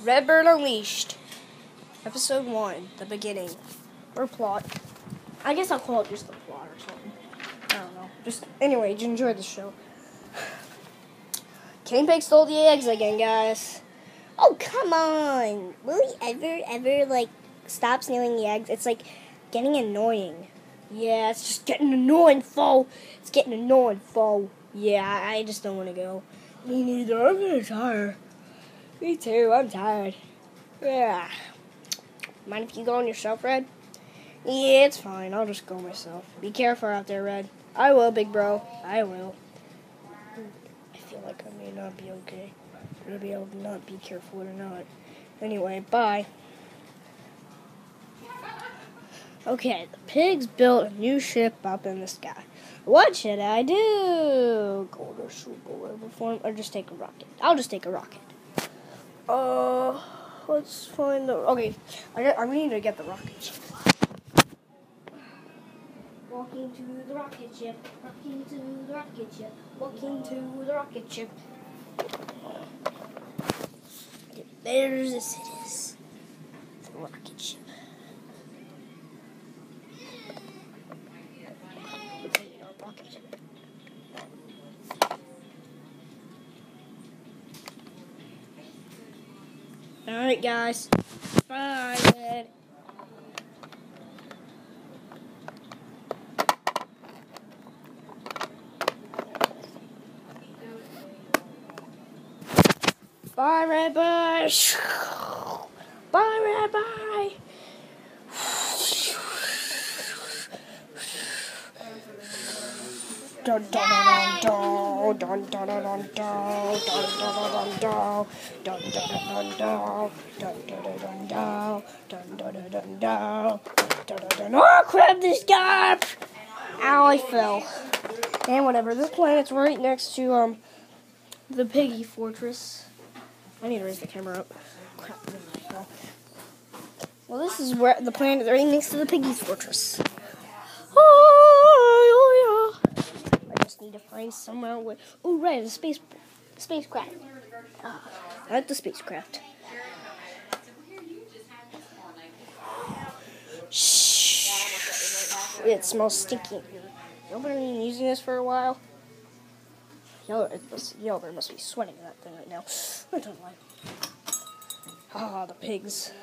Redbird Unleashed, Episode 1, the beginning, or plot. I guess I'll call it just the plot or something. I don't know. Anyway, did you enjoy the show? Cane Pig stole the eggs again, guys. Oh, come on. Will he ever, stop stealing the eggs? It's, getting annoying. Yeah, it's just getting annoying, foe. It's getting annoying, foe. Yeah, I just don't want to go. Me neither. I'm getting tired. Me too. I'm tired. Yeah. Mind if you go on yourself, Red? Yeah, it's fine. I'll just go myself. Be careful out there, Red. I will, big bro. I will. I feel like I may not be okay. Maybe I'll not be careful or not. Anyway, bye. Okay, the pigs built a new ship up in the sky. What should I do? Gold or silver whatever form, or just take a rocket? I'll just take a rocket. Let's find the... Okay, I need to get the rocket ship. Walking to the rocket ship. Walking to the rocket ship. Walking to the rocket ship. There's this it is. The rocket ship. Alright, guys. Bye, Red. Bye, Red. Bye. Bye, Red. Bye. Dun dun dun dun dun dun dun dun dun dun dun dun dun dun dun. Oh crap! This guy! Ow! I fell. And whatever. This planet's right next to the Piggy Fortress. I need to raise the camera up. Crap! Well, this is where the planet right next to the Piggy's Fortress. Need to find somewhere where... Oh, right, the spacecraft. I like the spacecraft. Shh. It smells stinky. Nobody been using this for a while? Yellow must be sweating in that thing right now. I don't like. The pigs.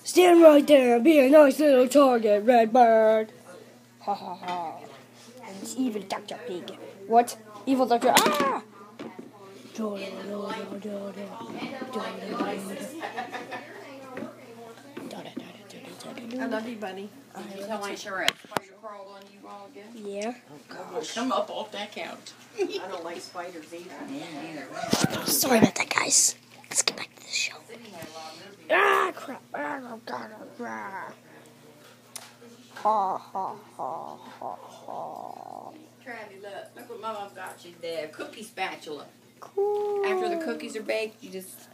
Stand right there and be a nice little target, Redbird. Ha ha ha. And it's evil Dr. Pig. What? Evil Dr. Ah! I love you, buddy. You tell my spider crawled on you all again? Yeah. Oh, gosh. Come up off that couch. I don't like spiders either. Sorry about that, guys. Let's get back to the show. Ah, crap. Ha, ha, ha, ha, ha. Travis, look what my mom got you there. Cookie spatula. Cool. After the cookies are baked, you just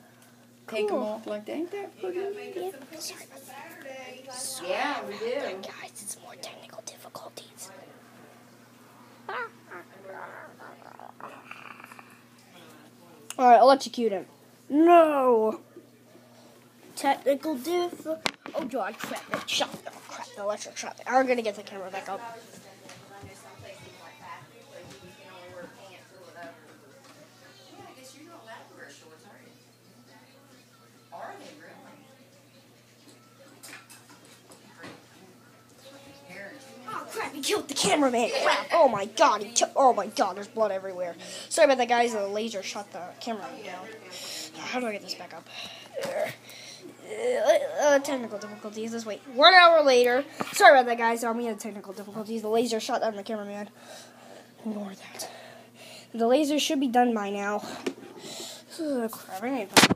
take them off like that. Ain't that pretty? Yeah. Sorry about that. Yeah, we do. Guys, it's more technical difficulties. Alright, I'll electrocute him. No! Technical diff. Oh god, crap, that shot. Oh crap, the electric shot. I'm gonna get the camera back up. Oh crap, he killed the cameraman. Crap. Oh my god, oh my god, there's blood everywhere. Sorry about that, guys. The laser shot the camera down. How do I get this back up? Technical difficulties. Let's wait. 1 hour later. Sorry about that, guys. We had technical difficulties. The laser shot down the cameraman. Ignore that. The laser should be done by now. Crap, I need to...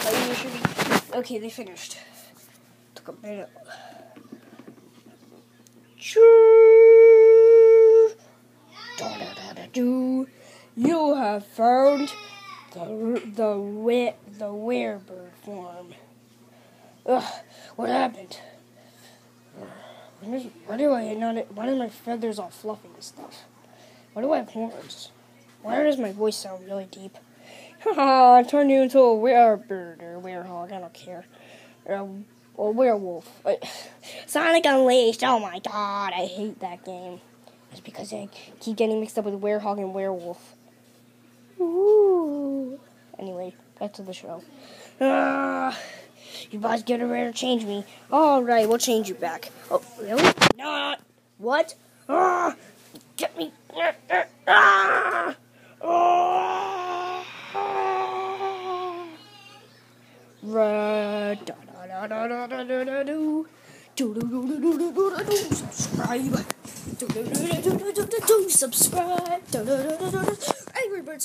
Laser should be... Okay, they finished. Took a minute. You have found the werebird form. Ugh, what happened? Why are my feathers all fluffy and stuff? Why do I have horns? Why does my voice sound really deep? Haha, I turned you into a werebird or werehog, I don't care. Or werewolf. Sonic Unleashed, oh my god, I hate that game. It's because I keep getting mixed up with werehog and werewolf. Ooh. Anyway, back to the show. You guys get ready to change me. Alright, we'll change you back. Oh, really? No. What? Get me. Subscribe. Angry Birds.